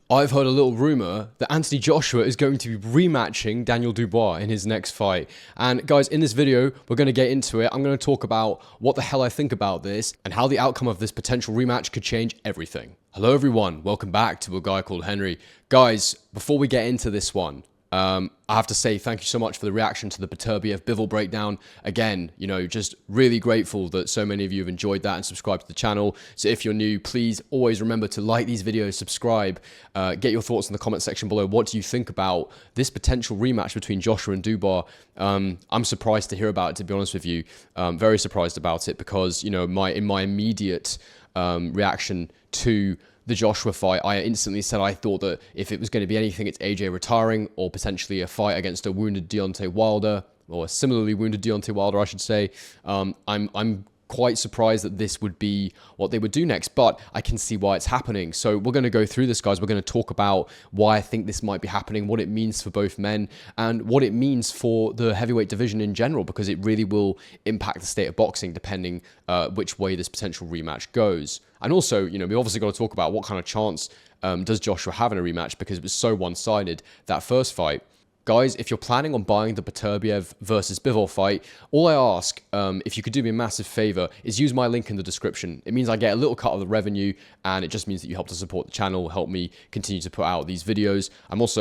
I've heard a little rumor that Anthony Joshua is going to be rematching Daniel Dubois in his next fight. And guys, in this video, we're going to get into it. I'm going to talk about what the hell I think about this and how the outcome of this potential rematch could change everything. Hello everyone, welcome back to A Guy Called Henry. Guys, before we get into this one, I have to say thank you so much for the reaction to the Beterbiev-Bivol breakdown. Again, just really grateful that so many of you have enjoyed that and subscribed to the channel. So if you're new, please always remember to like these videos, subscribe, get your thoughts in the comment section below. What do you think about this potential rematch between Joshua and Dubois? I'm surprised to hear about it, to be honest with you. Very surprised about it because, in my immediate reaction to the Joshua fight, I instantly said I thought that if it was going to be anything, it's AJ retiring or potentially a fight against a wounded Deontay Wilder, or a similarly wounded Deontay Wilder, I should say. I'm quite surprised that this would be what they would do next, but I can see why it's happening. So we're going to go through this, guys. We're going to talk about why I think this might be happening, what it means for both men, and what it means for the heavyweight division in general, because it really will impact the state of boxing depending which way this potential rematch goes. And also, we obviously got to talk about what kind of chance does Joshua have in a rematch, because it was so one-sided, that first fight. Guys, if you're planning on buying the Beterbiev versus Bivol fight, all I ask, if you could do me a massive favor, is use my link in the description. It means I get a little cut of the revenue, and it just means that you help to support the channel, help me continue to put out these videos.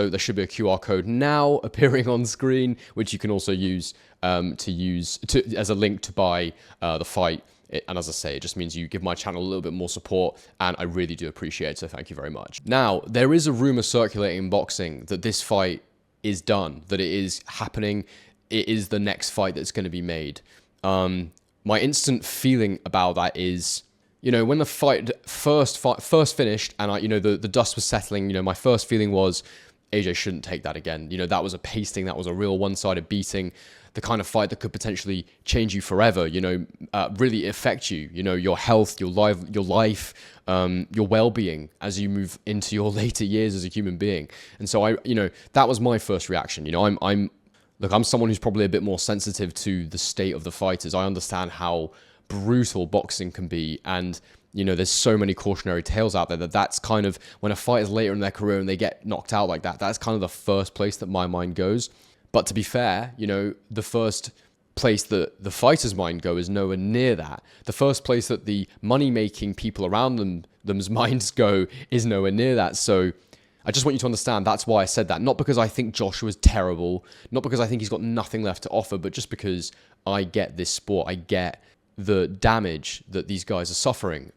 There should be a QR code now appearing on screen, which you can also use as a link to buy the fight. And as I say, it just means you give my channel a little bit more support, and I really do appreciate it, so thank you very much. Now, there is a rumor circulating in boxing that this fight is done, that it is happening, it is the next fight that's going to be made. My instant feeling about that is, when the fight first finished and the dust was settling, my first feeling was AJ shouldn't take that again. That was a pasting, that was a real one-sided beating, the kind of fight that could potentially change you forever, really affect you, your health, your life, your well-being as you move into your later years as a human being. And so that was my first reaction. I'm someone who's probably a bit more sensitive to the state of the fighters. I understand how brutal boxing can be, and there's so many cautionary tales out there that's kind of, when a fighter's later in their career and they get knocked out like that, that's kind of the first place that my mind goes. But to be fair, the first place that the fighter's mind go is nowhere near that. The first place that the money-making people around them's minds go is nowhere near that. So I just want you to understand that's why I said that. Not because I think Joshua's terrible, not because I think he's got nothing left to offer, but just because I get this sport. I get the damage that these guys are suffering.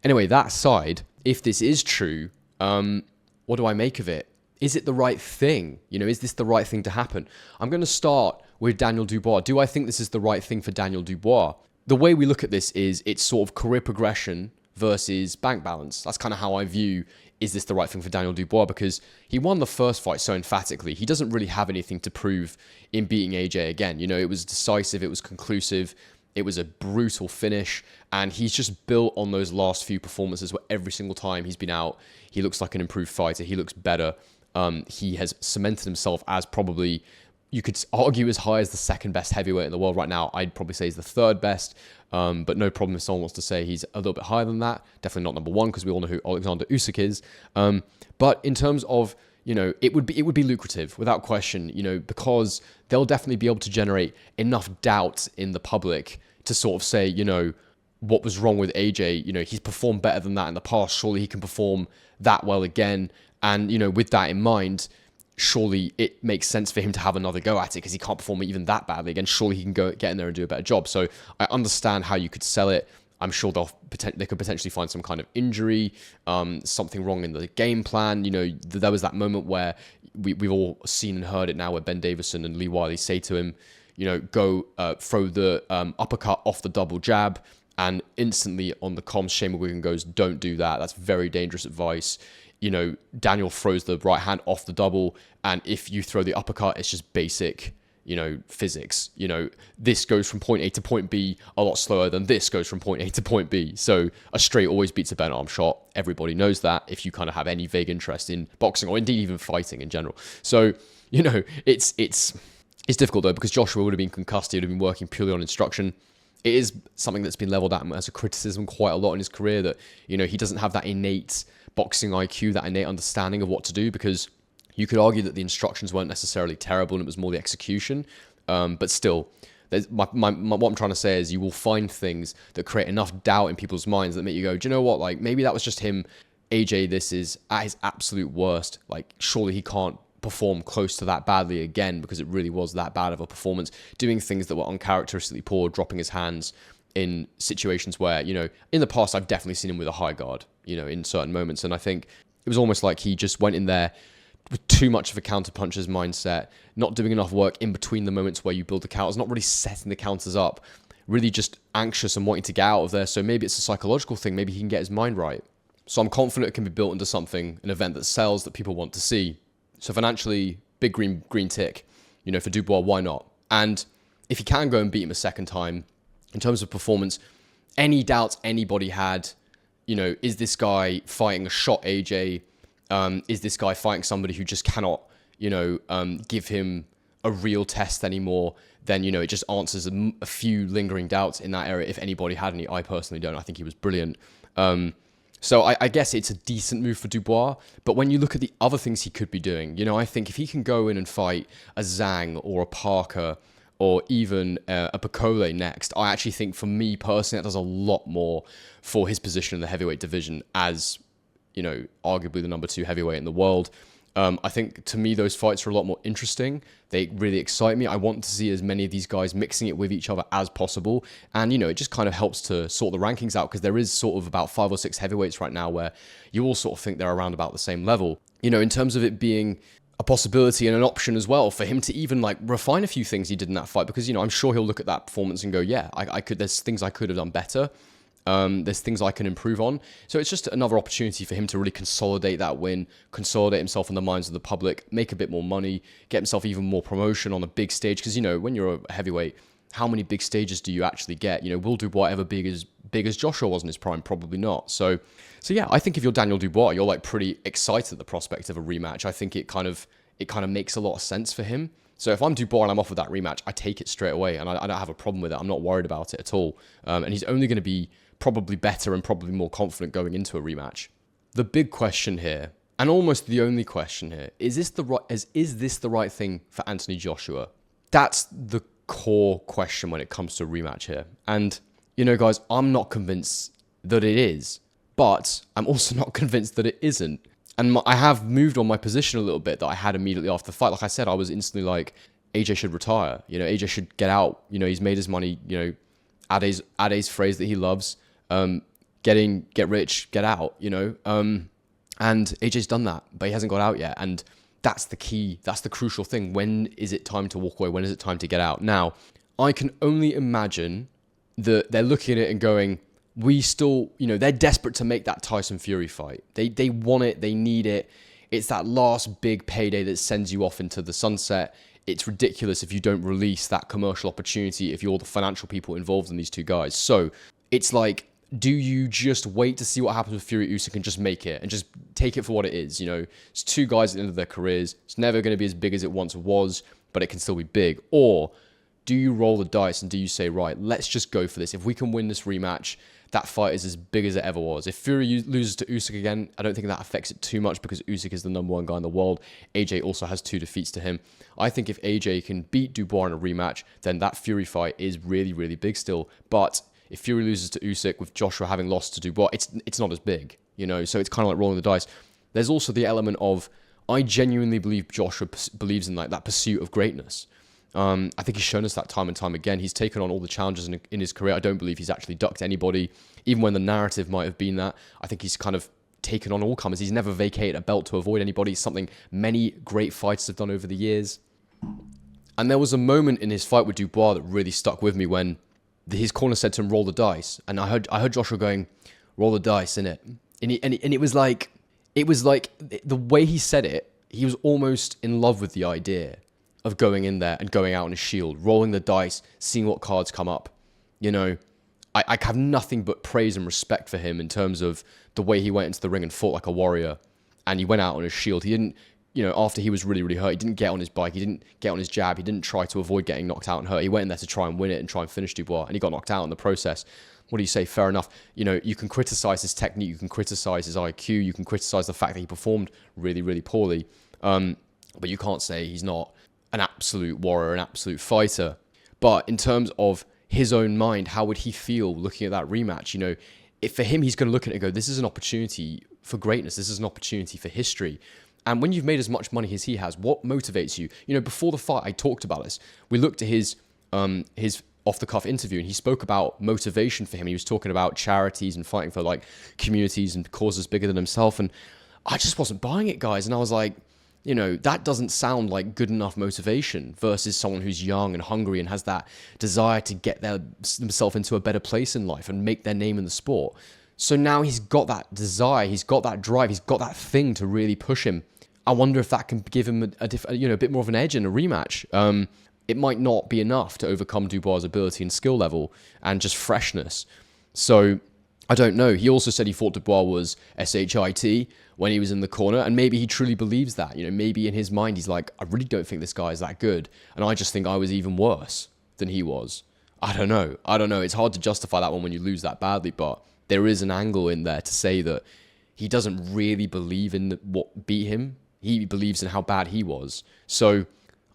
Anyway, that aside, if this is true, what do I make of it? Is it the right thing? Is this the right thing to happen? I'm going to start with Daniel Dubois. Do I think this is the right thing for Daniel Dubois? The way we look at this is it's sort of career progression versus bank balance. That's kind of how I view, is this the right thing for Daniel Dubois? Because he won the first fight so emphatically. He doesn't really have anything to prove in beating AJ again. It was decisive, it was conclusive, it was a brutal finish, and he's just built on those last few performances where every single time he's been out, he looks like an improved fighter, he looks better. He has cemented himself as probably, you could argue, as high as the second best heavyweight in the world right now. I'd probably say he's the third best, but no problem if someone wants to say he's a little bit higher than that. Definitely not number one, because we all know who Alexander Usyk is. But in terms of, it would be lucrative without question, because they'll definitely be able to generate enough doubt in the public to sort of say, what was wrong with AJ? He's performed better than that in the past. Surely he can perform that well again. And, with that in mind, surely it makes sense for him to have another go at it, because he can't perform even that badly again. Surely he can get in there and do a better job. So I understand how you could sell it. I'm sure they could potentially find some kind of injury, something wrong in the game plan. There was that moment where we've all seen and heard it now, where Ben Davison and Lee Wiley say to him, go throw the uppercut off the double jab. And instantly on the comms, Shane McGuigan goes, don't do that. That's very dangerous advice. Daniel throws the right hand off the double, and if you throw the uppercut, it's just basic, physics. This goes from point A to point B a lot slower than this goes from point A to point B. So a straight always beats a bent arm shot. Everybody knows that, if you kind of have any vague interest in boxing or indeed even fighting in general. So, it's difficult though, because Joshua would have been concussed. He would have been working purely on instruction. It is something that's been leveled at him as a criticism quite a lot in his career, that, he doesn't have that innate boxing IQ, that innate understanding of what to do, because you could argue that the instructions weren't necessarily terrible and it was more the execution. But still, what I'm trying to say is you will find things that create enough doubt in people's minds that make you go, do you know what? Like, maybe that was just him. AJ, this is at his absolute worst. Like, surely he can't perform close to that badly again, because it really was that bad of a performance. Doing things that were uncharacteristically poor, dropping his hands in situations where, you know, in the past, I've definitely seen him with a high guard, you know, in certain moments. And I think it was almost like he just went in there with too much of a counterpuncher's mindset, not doing enough work in between the moments where you build the counters, not really setting the counters up, really just anxious and wanting to get out of there. So maybe it's a psychological thing. Maybe he can get his mind right. So I'm confident it can be built into something, an event that sells, that people want to see. So financially, big green tick. You know, for Dubois, why not? And if he can go and beat him a second time, in terms of performance, any doubts anybody had, you know, is this guy fighting a shot AJ? Is this guy fighting somebody who just cannot, you know, give him a real test anymore? Then, you know, it just answers a few lingering doubts in that area, if anybody had any. I personally don't. I think he was brilliant. So I guess it's a decent move for Dubois. But when you look at the other things he could be doing, you know, I think if he can go in and fight a Zhang or a Parker or even a Bacole next, I actually think, for me personally, that does a lot more for his position in the heavyweight division as, you know, arguably the number 2 heavyweight in the world. I think, to me, those fights are a lot more interesting. They really excite me. I want to see as many of these guys mixing it with each other as possible. And, you know, it just kind of helps to sort the rankings out, because there is sort of about 5 or 6 heavyweights right now where you all sort of think they're around about the same level. You know, in terms of it being a possibility and an option as well for him to even like refine a few things he did in that fight, because, you know, I'm sure he'll look at that performance and go, yeah, I could, there's things I could have done better. There's things I can improve on. So it's just another opportunity for him to really consolidate that win, consolidate himself in the minds of the public, make a bit more money, get himself even more promotion on a big stage. Because, you know, when you're a heavyweight, how many big stages do you actually get? You know, will Dubois ever be as big as Joshua was in his prime? Probably not. So yeah, I think if you're Daniel Dubois, you're like pretty excited at the prospect of a rematch. I think it kind of makes a lot of sense for him. So if I'm Dubois and I'm off with that rematch, I take it straight away, and I don't have a problem with it. I'm not worried about it at all. And he's only going to be probably better and probably more confident going into a rematch. The big question here, and almost the only question here, is this the right thing for Anthony Joshua? That's the core question when it comes to a rematch here. And, you know, guys, I'm not convinced that it is, but I'm also not convinced that it isn't. And I have moved on my position a little bit that I had immediately after the fight. Like I said, I was instantly like, AJ should retire. You know, AJ should get out. You know, he's made his money, you know, Ade's phrase that he loves, get rich, get out, you know. And AJ's done that, but he hasn't got out yet. And that's the key. That's the crucial thing. When is it time to walk away? When is it time to get out? Now, I can only imagine that they're looking at it and going, we still, you know, they're desperate to make that Tyson Fury fight. They want it. They need it. It's that last big payday that sends you off into the sunset. It's ridiculous if you don't release that commercial opportunity if you're the financial people involved in these two guys. So it's like, do you just wait to see what happens with Fury Usyk and just make it and just take it for what it is? You know, it's two guys at the end of their careers. It's never going to be as big as it once was, but it can still be big. Or do you roll the dice and do you say, right, let's just go for this. If we can win this rematch, that fight is as big as it ever was. If Fury loses to Usyk again, I don't think that affects it too much because Usyk is the number 1 guy in the world. AJ also has 2 defeats to him. I think if AJ can beat Dubois in a rematch, then that Fury fight is really, really big still. But if Fury loses to Usyk with Joshua having lost to Dubois, it's not as big, you know? So it's kind of like rolling the dice. There's also the element of, I genuinely believe Joshua believes in like that pursuit of greatness. I think he's shown us that time and time again. He's taken on all the challenges in his career. I don't believe he's actually ducked anybody, even when the narrative might have been that. I think he's kind of taken on all comers. He's never vacated a belt to avoid anybody, something many great fighters have done over the years. And there was a moment in his fight with Dubois that really stuck with me when his corner said to him, roll the dice. And I heard Joshua going, roll the dice, innit? And it was like the way he said it, he was almost in love with the idea of going in there and going out on a shield, rolling the dice, seeing what cards come up. You know, I have nothing but praise and respect for him in terms of the way he went into the ring and fought like a warrior. And he went out on his shield. He didn't after he was really, really hurt, he didn't get on his bike, he didn't get on his jab, he didn't try to avoid getting knocked out and hurt. He went in there to try and win it and try and finish Dubois, and he got knocked out in the process. What do you say? Fair enough. You can criticize his technique, you can criticize his IQ, you can criticize the fact that he performed really, really poorly. But you can't say he's not an absolute warrior, an absolute fighter. But in terms of his own mind, how would he feel looking at that rematch? If for him, he's going to look at it and go, this is an opportunity for greatness. This is an opportunity for history. And when you've made as much money as he has, what motivates you? Before the fight, I talked about this. We looked at his off-the-cuff interview, and he spoke about motivation for him. He was talking about charities and fighting for like communities and causes bigger than himself. And I just wasn't buying it, guys. And I was like, that doesn't sound like good enough motivation versus someone who's young and hungry and has that desire to get themselves into a better place in life and make their name in the sport. So now he's got that desire, he's got that drive, he's got that thing to really push him. I wonder if that can give him a bit more of an edge in a rematch. It might not be enough to overcome Dubois' ability and skill level and just freshness. So I don't know. He also said he thought Dubois was SHIT when he was in the corner, and maybe he truly believes that. Maybe in his mind he's like, I really don't think this guy is that good, and I just think I was even worse than he was. I don't know. It's hard to justify that one when you lose that badly, but there is an angle in there to say that he doesn't really believe in what beat him. He believes in how bad he was. So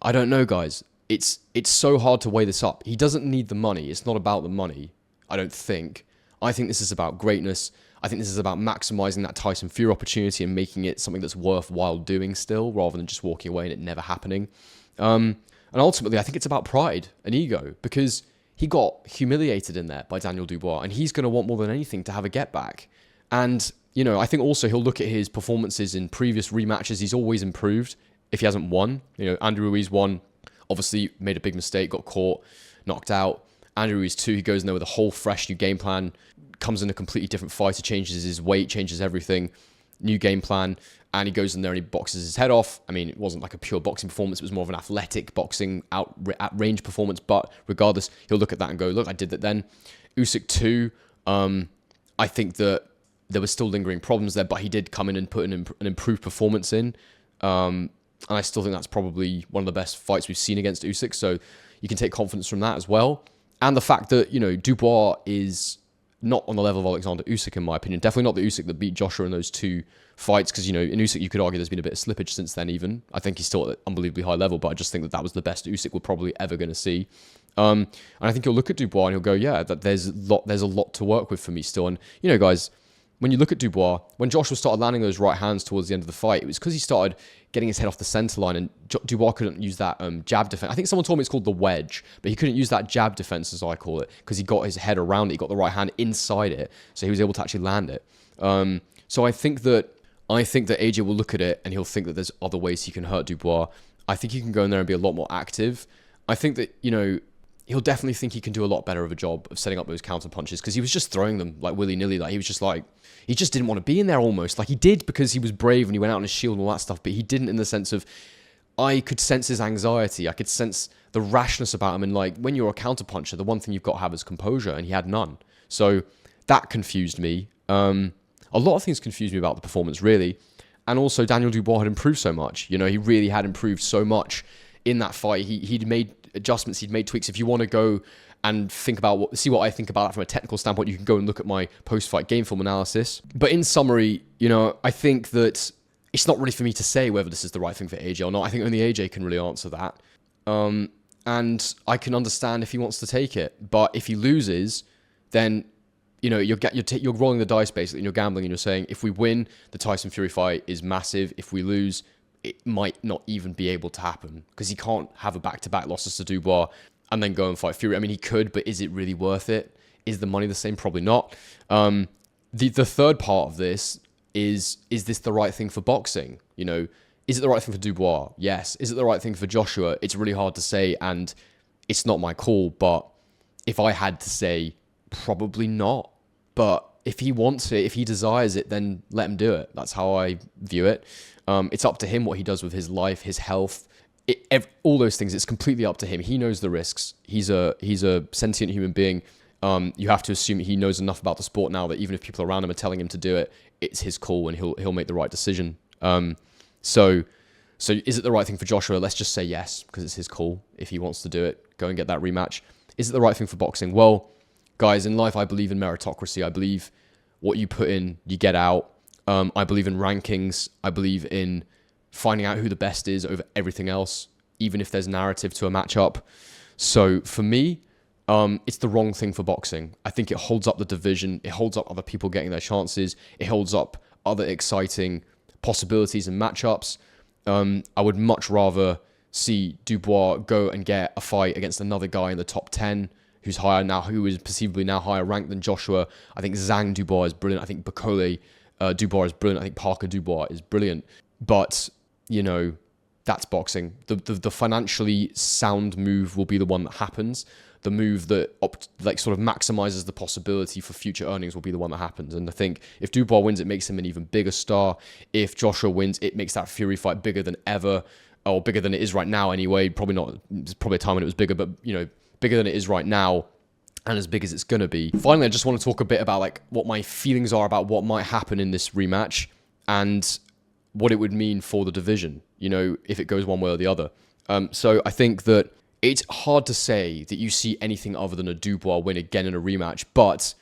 I don't know, guys. It's so hard to weigh this up. He doesn't need the money. It's not about the money, I don't think. I think this is about greatness. I think this is about maximizing that Tyson Fury opportunity and making it something that's worthwhile doing still, rather than just walking away and it never happening. And ultimately, I think it's about pride and ego, because he got humiliated in there by Daniel Dubois, and he's going to want more than anything to have a get back. And, I think also he'll look at his performances in previous rematches. He's always improved if he hasn't won. Andrew Ruiz won, obviously made a big mistake, got caught, knocked out. Andrew Ruiz 2, he goes in there with a whole fresh new game plan, comes in a completely different fighter, changes his weight, changes everything, new game plan, and he goes in there and he boxes his head off. I mean, it wasn't like a pure boxing performance, it was more of an athletic boxing at range performance, but regardless, he'll look at that and go, look, I did that then. Usyk 2, I think that there were still lingering problems there, but he did come in and put an improved performance in. And I still think that's probably one of the best fights we've seen against Usyk, so you can take confidence from that as well. And the fact that, Dubois is not on the level of Alexander Usyk, in my opinion. Definitely not the Usyk that beat Joshua in those two fights, because, in Usyk, you could argue there's been a bit of slippage since then even. I think he's still at an unbelievably high level, but I just think that was the best Usyk we're probably ever going to see. And I think he'll look at Dubois and he'll go, yeah, that there's a lot to work with for me still. And, guys, when you look at Dubois, when Joshua started landing those right hands towards the end of the fight, it was because he started getting his head off the center line, and Dubois couldn't use that jab defense. I think someone told me it's called the wedge, but he couldn't use that jab defense, as I call it, because he got his head around it, he got the right hand inside it, so he was able to actually land it. So I think that AJ will look at it and he'll think that there's other ways he can hurt Dubois. I think he can go in there and be a lot more active. I think that, he'll definitely think he can do a lot better of a job of setting up those counter punches, because he was just throwing them like willy-nilly. Like, he was just like, he just didn't want to be in there almost. Like, he did because he was brave and he went out on his shield and all that stuff, but he didn't in the sense of, I could sense his anxiety. I could sense the rashness about him. And like, when you're a counter puncher, the one thing you've got to have is composure, and he had none. So that confused me. A lot of things confused me about the performance, really. And also, Daniel Dubois had improved so much. He really had improved so much in that fight. He'd made adjustments, he'd made tweaks. If you want to go and see what I think about that from a technical standpoint, you can go and look at my post-fight game film analysis. But in summary, I think that it's not really for me to say whether this is the right thing for AJ or not. I think only AJ can really answer that. And I can understand if he wants to take it. But if he loses, then you're rolling the dice basically, and you're gambling, and you're saying, if we win, the Tyson Fury fight is massive. If we lose, it might not even be able to happen, because he can't have a back-to-back losses to Dubois and then go and fight Fury. I mean, he could, but is it really worth it? Is the money the same? Probably not. The third part of this is this the right thing for boxing? Is it the right thing for Dubois? Yes. Is it the right thing for Joshua? It's really hard to say, and it's not my call, but if I had to say, probably not. But if he wants it, if he desires it, then let him do it. That's how I view it. It's up to him what he does with his life, his health, all those things. It's completely up to him. He knows the risks. He's a sentient human being. You have to assume he knows enough about the sport now that even if people around him are telling him to do it, it's his call, and he'll make the right decision. So So is it the right thing for Joshua? Let's just say yes, because it's his call. If he wants to do it, go and get that rematch. Is it the right thing for boxing? Well, guys, in life, I believe in meritocracy. I believe what you put in, you get out. I believe in rankings. I believe in finding out who the best is over everything else, even if there's narrative to a matchup. So for me, it's the wrong thing for boxing. I think it holds up the division. It holds up other people getting their chances. It holds up other exciting possibilities and matchups. I would much rather see Dubois go and get a fight against another guy in the top 10 who's higher now, who is perceivably now higher ranked than Joshua. I think Zhang Dubois is brilliant. I think Bakole Dubois is brilliant. I think Parker Dubois is brilliant. But, you know, that's boxing. The financially sound move will be the one that happens. The move that sort of maximizes the possibility for future earnings will be the one that happens. And I think if Dubois wins, it makes him an even bigger star. If Joshua wins, it makes that Fury fight bigger than ever, or bigger than it is right now anyway. Probably not. There's probably a time when it was bigger, but, you know, bigger than it is right now and as big as it's going to be. Finally, I just want to talk a bit about like what my feelings are about what might happen in this rematch and what it would mean for the division, you know, if it goes one way or the other. So I think that it's hard to say that you see anything other than a Dubois win again in a rematch, but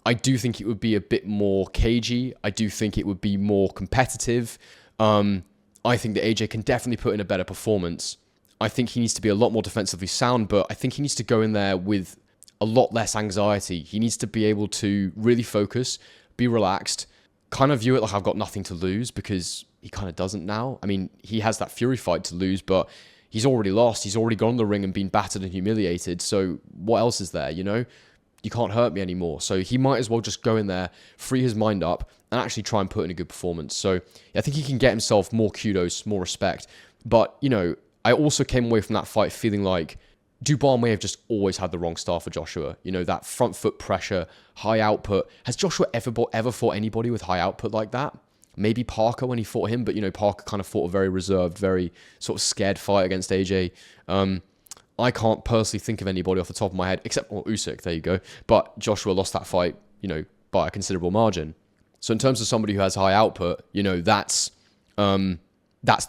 I do think it would be a bit more cagey. I do think it would be more competitive. I think that AJ can definitely put in a better performance. I think he needs to be a lot more defensively sound, but I think he needs to go in there with a lot less anxiety. He needs to be able to really focus, be relaxed, kind of view it like I've got nothing to lose, because he kind of doesn't now. I mean, he has that Fury fight to lose, but he's already lost. He's already gone in the ring and been battered and humiliated. So what else is there, you know? You can't hurt me anymore. So he might as well just go in there, free his mind up, and actually try and put in a good performance. So I think he can get himself more kudos, more respect. But, you know, I also came away from that fight feeling like Dubois may have just always had the wrong style for Joshua. You know, that front foot pressure, high output. Has Joshua ever fought anybody with high output like that? Maybe Parker when he fought him, but, you know, Parker kind of fought a very reserved, very sort of scared fight against AJ. I can't personally think of anybody off the top of my head, except Usyk, there you go. But Joshua lost that fight, you know, by a considerable margin. So in terms of somebody who has high output, you know, that's the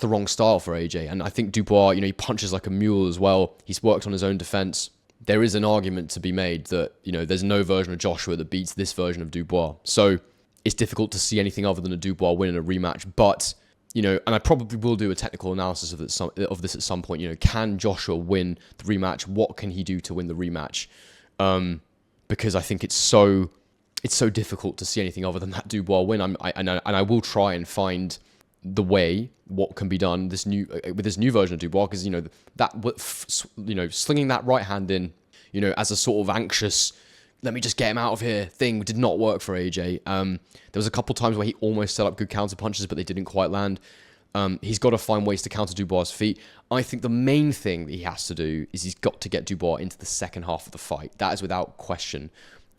wrong style for AJ. And I think Dubois, you know, he punches like a mule as well. He's worked on his own defense. There is an argument to be made that, you know, there's no version of Joshua that beats this version of Dubois. So it's difficult to see anything other than a Dubois win in a rematch. But, you know, and I probably will do a technical analysis of this at some point. You know, can Joshua win the rematch? What can he do to win the rematch? Because I think it's so difficult to see anything other than that Dubois win. I will try and find the way what can be done with this new version of Dubois, because, you know, slinging that right hand in, you know, as a sort of anxious, let me just get him out of here thing did not work for AJ. There was a couple times where he almost set up good counter punches, but they didn't quite land. He's got to find ways to counter Dubois' feet. I think the main thing that he has to do is he's got to get Dubois into the second half of the fight. That is without question.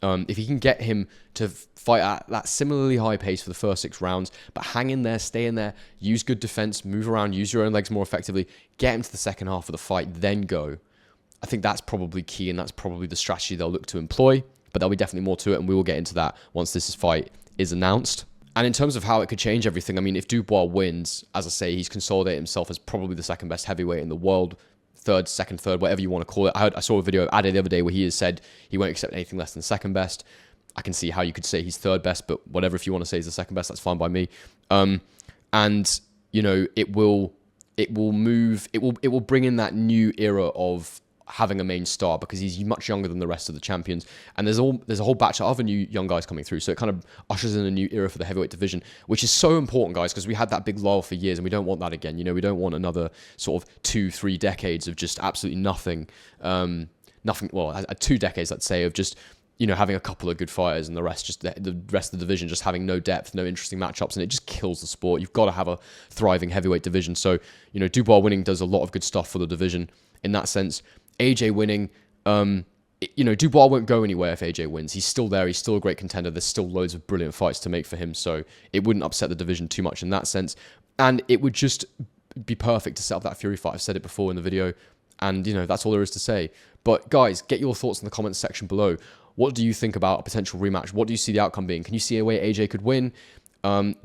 If he can get him to fight at that similarly high pace for the first 6 rounds, but hang in there, stay in there, use good defense, move around, use your own legs more effectively, get him to the second half of the fight, then go. I think that's probably key, and that's probably the strategy they'll look to employ, but there'll be definitely more to it, and we will get into that once this fight is announced. And in terms of how it could change everything, I mean, if Dubois wins, as I say, he's consolidated himself as probably the second best heavyweight in the world, second, third, whatever you want to call it. I saw a video of Ade the other day where he has said he won't accept anything less than second best. I can see how you could say he's third best, but whatever, if you want to say he's the second best, that's fine by me. And, you know, it will bring in that new era of having a main star, because he's much younger than the rest of the champions, and there's a whole batch of other new young guys coming through, so it kind of ushers in a new era for the heavyweight division, which is so important, guys, because we had that big lull for years, and we don't want that again. You know, we don't want another sort of 2-3 decades of just absolutely nothing. Well, 2 decades, let's say, of just, you know, having a couple of good fighters and the rest, just the rest of the division just having no depth, no interesting matchups, and it just kills the sport. You've got to have a thriving heavyweight division. So, you know, Dubois winning does a lot of good stuff for the division in that sense. AJ winning, you know, Dubois won't go anywhere if AJ wins. He's still there. He's still a great contender. There's still loads of brilliant fights to make for him, so it wouldn't upset the division too much in that sense. And it would just be perfect to set up that Fury fight. I've said it before in the video, and, you know, that's all there is to say. But, guys, get your thoughts in the comments section below. What do you think about a potential rematch? What do you see the outcome being? Can you see a way AJ could win?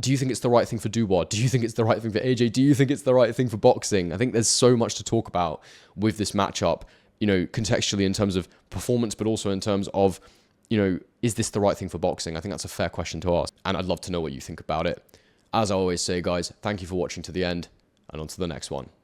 Do you think it's the right thing for Dubois? Do you think it's the right thing for AJ? Do you think it's the right thing for boxing? I think there's so much to talk about with this matchup, you know, contextually in terms of performance, but also in terms of, you know, is this the right thing for boxing? I think that's a fair question to ask, and I'd love to know what you think about it. As I always say, guys, thank you for watching to the end, and on to the next one.